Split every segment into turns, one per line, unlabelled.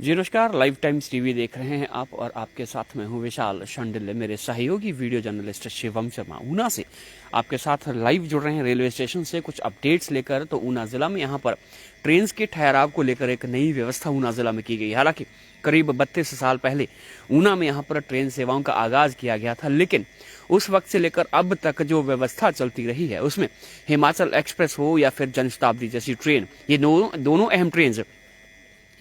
जी नमस्कार, live times TV देख रहे हैं आप और आपके साथ मैं हूं विशाल शांडिल्य। मेरे सहयोगी वीडियो जर्नलिस्ट शिवम शर्मा ऊना से आपके साथ लाइव जुड़ रहे हैं रेलवे स्टेशन से कुछ अपडेट्स लेकर। तो ऊना जिला में यहां पर ट्रेन के ठहराव को लेकर एक नई व्यवस्था ऊना जिला में की गई। हालांकि करीब 32 साल पहले ऊना में यहाँ पर ट्रेन सेवाओं का आगाज किया गया था, लेकिन उस वक्त से लेकर अब तक जो व्यवस्था चलती रही है उसमें हिमाचल एक्सप्रेस हो या फिर जनशताब्दी जैसी ट्रेन, ये दोनों अहम ट्रेन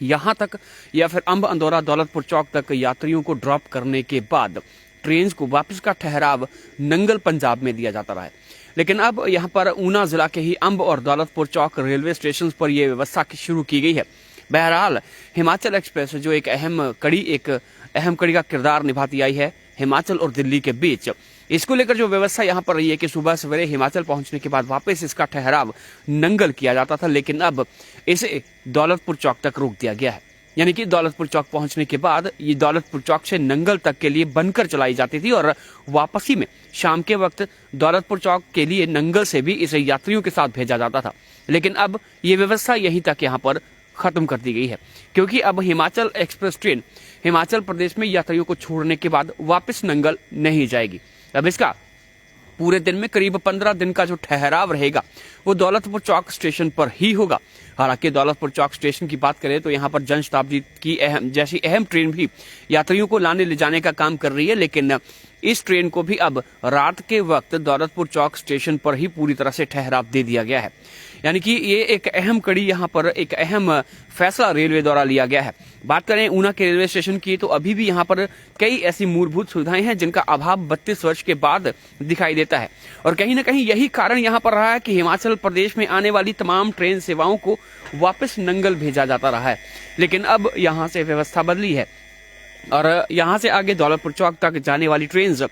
यहाँ तक या फिर अंब अंदौरा दौलतपुर चौक तक यात्रियों को ड्रॉप करने के बाद ट्रेन को वापस का ठहराव नंगल पंजाब में दिया जाता रहा है। लेकिन अब यहाँ पर ऊना जिला के ही अंब और दौलतपुर चौक रेलवे स्टेशन पर यह व्यवस्था शुरू की गई है। बहरहाल हिमाचल एक्सप्रेस जो एक अहम कड़ी का किरदार निभाती आई है हिमाचल और दिल्ली के बीच, इसको लेकर जो व्यवस्था यहाँ पर रही है कि सुबह सवेरे हिमाचल पहुंचने के बाद वापस इसका ठहराव नंगल किया जाता था, लेकिन अब इसे दौलतपुर चौक तक रोक दिया गया है। यानी कि दौलतपुर चौक पहुंचने के बाद ये दौलतपुर चौक से नंगल तक के लिए बनकर चलाई जाती थी और वापसी में शाम के वक्त दौलतपुर चौक के लिए नंगल से भी इसे यात्रियों के साथ भेजा जाता था। लेकिन अब ये व्यवस्था यहीं तक यहाँ पर खत्म कर दी गई है, क्योंकि अब हिमाचल एक्सप्रेस ट्रेन हिमाचल प्रदेश में यात्रियों को छोड़ने के बाद वापस नंगल नहीं जाएगी। अब इसका पूरे दिन में करीब 15 दिन का जो ठहराव रहेगा वो दौलतपुर चौक स्टेशन पर ही होगा। हालांकि दौलतपुर चौक स्टेशन की बात करें तो यहाँ पर जनशताब्दी की जैसी अहम ट्रेन भी यात्रियों को लाने ले जाने का काम कर रही है, लेकिन इस ट्रेन को भी अब रात के वक्त दौलतपुर चौक स्टेशन पर ही पूरी तरह से ठहराव दे दिया गया है। यानी कि ये एक अहम कड़ी, यहाँ पर एक अहम फैसला रेलवे द्वारा लिया गया है। बात करें ऊना के रेलवे स्टेशन की तो अभी भी यहाँ पर कई ऐसी मूलभूत सुविधाएं हैं जिनका अभाव 32 वर्ष के बाद दिखाई देता है, और कहीं ना कहीं यही कारण यहाँ पर रहा है कि हिमाचल प्रदेश में आने वाली तमाम ट्रेन सेवाओं को वापस नंगल भेजा जाता रहा है। लेकिन अब यहाँ से व्यवस्था बदली है और यहाँ से आगे दौलतपुर चौक तक जाने वाली ट्रेन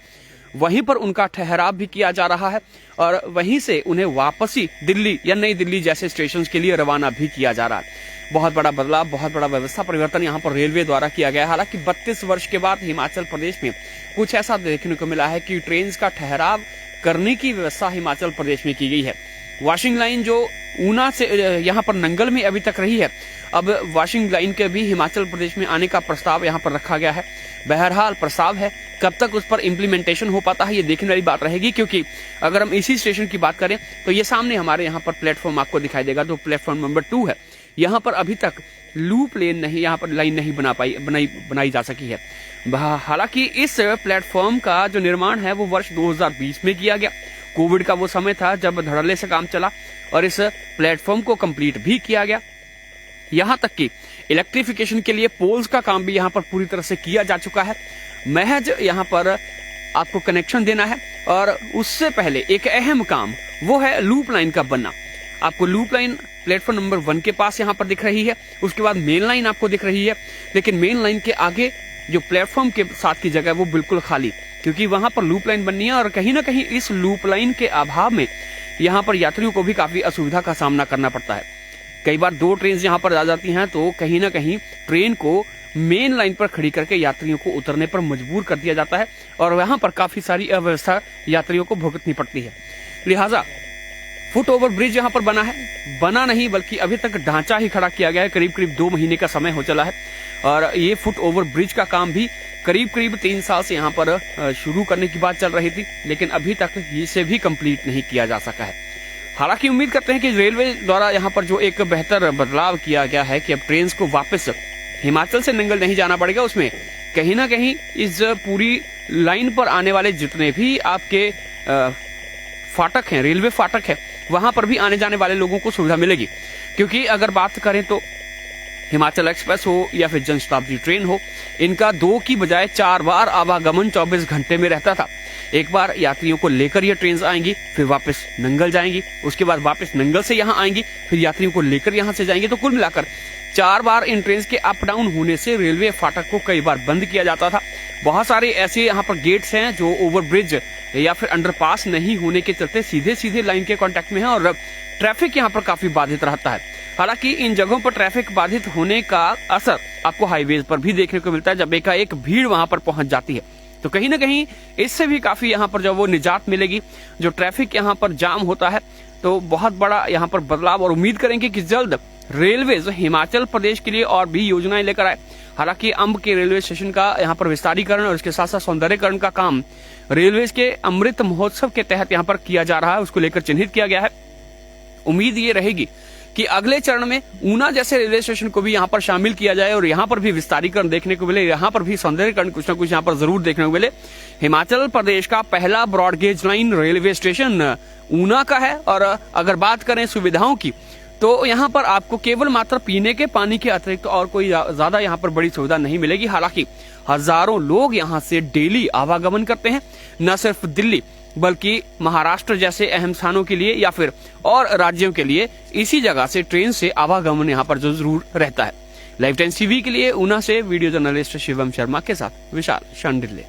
वहीं पर उनका ठहराव भी किया जा रहा है और वहीं से उन्हें वापसी दिल्ली या नई दिल्ली जैसे स्टेशन के लिए रवाना भी किया जा रहा है। बहुत बड़ा बदलाव, बहुत बड़ा व्यवस्था परिवर्तन यहाँ पर रेलवे द्वारा किया गया है। हालांकि 32 वर्ष के बाद हिमाचल प्रदेश में कुछ ऐसा देखने को मिला है कि ट्रेन का ठहराव करने की व्यवस्था हिमाचल प्रदेश में की गई है। वॉशिंग लाइन जो ऊना से यहाँ पर नंगल में अभी तक रही है, अब वॉशिंग लाइन के भी हिमाचल प्रदेश में आने का प्रस्ताव यहाँ पर रखा गया है। बहरहाल प्रस्ताव है, कब तक उस पर इम्प्लीमेंटेशन हो पाता है ये देखने वाली बात रहेगी, क्योंकि अगर हम इसी स्टेशन की बात करें तो ये सामने हमारे यहाँ पर प्लेटफॉर्म आपको दिखाई देगा, तो प्लेटफॉर्म नंबर 2 है। यहाँ पर अभी तक लूप लेन नहीं, यहाँ पर लाइन नहीं बनाई जा सकी है। हालांकि इस प्लेटफॉर्म का जो निर्माण है वो वर्ष 2020 में किया गया। कोविड का वो समय था जब धड़ल्ले से काम चला और इस प्लेटफॉर्म को कंप्लीट भी किया गया। यहाँ तक कि इलेक्ट्रिफिकेशन के लिए पोल्स का काम भी यहाँ पर पूरी तरह से किया जा चुका है। महज यहाँ पर आपको कनेक्शन देना है और उससे पहले एक अहम काम वो है लूप लाइन का बनना। आपको लूप लाइन प्लेटफॉर्म नंबर 1 के पास यहाँ पर दिख रही है, उसके बाद मेन लाइन आपको दिख रही है, लेकिन मेन लाइन के आगे जो प्लेटफॉर्म के साथ की जगह है वो बिल्कुल खाली, क्योंकि वहां पर लूप लाइन बननी है और कहीं ना कहीं इस लूप लाइन के अभाव में यहाँ पर यात्रियों को भी काफी असुविधा का सामना करना पड़ता है। कई बार 2 ट्रेन यहाँ पर आ जाती हैं तो कहीं ना कहीं ट्रेन को मेन लाइन पर खड़ी करके यात्रियों को उतरने पर मजबूर कर दिया जाता है और वहां पर काफी सारी अव्यवस्था यात्रियों को भुगतनी पड़ती है। लिहाजा फुट ओवर ब्रिज यहाँ पर बना नहीं बल्कि अभी तक ढांचा ही खड़ा किया गया है। करीब 2 महीने का समय हो चला है और ये फुट ओवर ब्रिज का काम भी करीब 3 साल से यहाँ पर शुरू करने की बात चल रही थी, लेकिन अभी तक इसे भी कंप्लीट नहीं किया जा सका है। हालांकि उम्मीद करते हैं कि रेलवे द्वारा यहाँ पर जो एक बेहतर बदलाव किया गया है कि अब ट्रेन को वापस हिमाचल से नंगल नहीं जाना पड़ेगा, उसमें कहीं ना कहीं इस पूरी लाइन पर आने वाले जितने भी आपके फाटक हैं, रेलवे फाटक है, वहां पर भी आने जाने वाले लोगों को सुविधा मिलेगी। क्योंकि अगर बात करें तो हिमाचल एक्सप्रेस हो या फिर जनशताब्दी ट्रेन हो, इनका 2 की बजाय 4 बार आवागमन 24 घंटे में रहता था। एक बार यात्रियों को लेकर ये ट्रेन आएंगी, फिर वापस नंगल जाएंगी, उसके बाद वापस नंगल से यहाँ आएंगी, फिर यात्रियों को लेकर यहाँ से जाएंगे। तो कुल मिलाकर 4 बार इन ट्रेन के अप डाउन होने से रेलवे फाटक को कई बार बंद किया जाता था। बहुत सारे ऐसे यहाँ पर गेट्स हैं जो ओवरब्रिज या फिर अंडरपास नहीं होने के चलते सीधे लाइन के कांटेक्ट में है और ट्रैफिक यहाँ पर काफी बाधित रहता है। हालांकि इन जगहों पर ट्रैफिक बाधित होने का असर आपको हाईवेज पर भी देखने को मिलता है जब एकाएक भीड़ वहां पर पहुंच जाती है। तो कहीं ना कहीं इससे भी काफी यहाँ पर जो वो निजात मिलेगी। जो ट्रैफिक यहाँ पर जाम होता है तो बहुत बड़ा यहाँ पर बदलाव, और उम्मीद करेंगे कि जल्द रेलवे हिमाचल प्रदेश के लिए और भी योजनाएं लेकर आए। हालांकि अंब के रेलवे स्टेशन का यहाँ पर विस्तारीकरण और इसके साथ साथ सौंदर्यकरण का काम रेलवे के अमृत महोत्सव के तहत यहाँ पर किया जा रहा है, उसको लेकर चिन्हित किया गया है। उम्मीद ये रहेगी कि अगले चरण में ऊना जैसे रेलवे स्टेशन को भी यहाँ पर शामिल किया जाए और यहाँ पर भी विस्तारीकरण देखने को मिले, यहाँ पर भी सौंदर्यकरण कुछ ना कुछ यहाँ पर जरूर देखने को मिले। हिमाचल प्रदेश का पहला broad gauge line railway station Una का है। और अगर बात करें सुविधाओं की, तो यहाँ पर आपको केवल मात्र पीने के पानी के अतिरिक्त और कोई ज्यादा यहाँ पर बड़ी सुविधा नहीं मिलेगी। हालांकि हजारों लोग यहाँ से डेली आवागमन करते हैं, न सिर्फ दिल्ली बल्कि महाराष्ट्र जैसे अहम स्थानों के लिए या फिर और राज्यों के लिए इसी जगह से ट्रेन से आवागमन यहाँ पर जरूर रहता है। लाइव टाइम्स टीवी के लिए ऊना से वीडियो जर्नलिस्ट शिवम शर्मा के साथ विशाल शांडिल्य।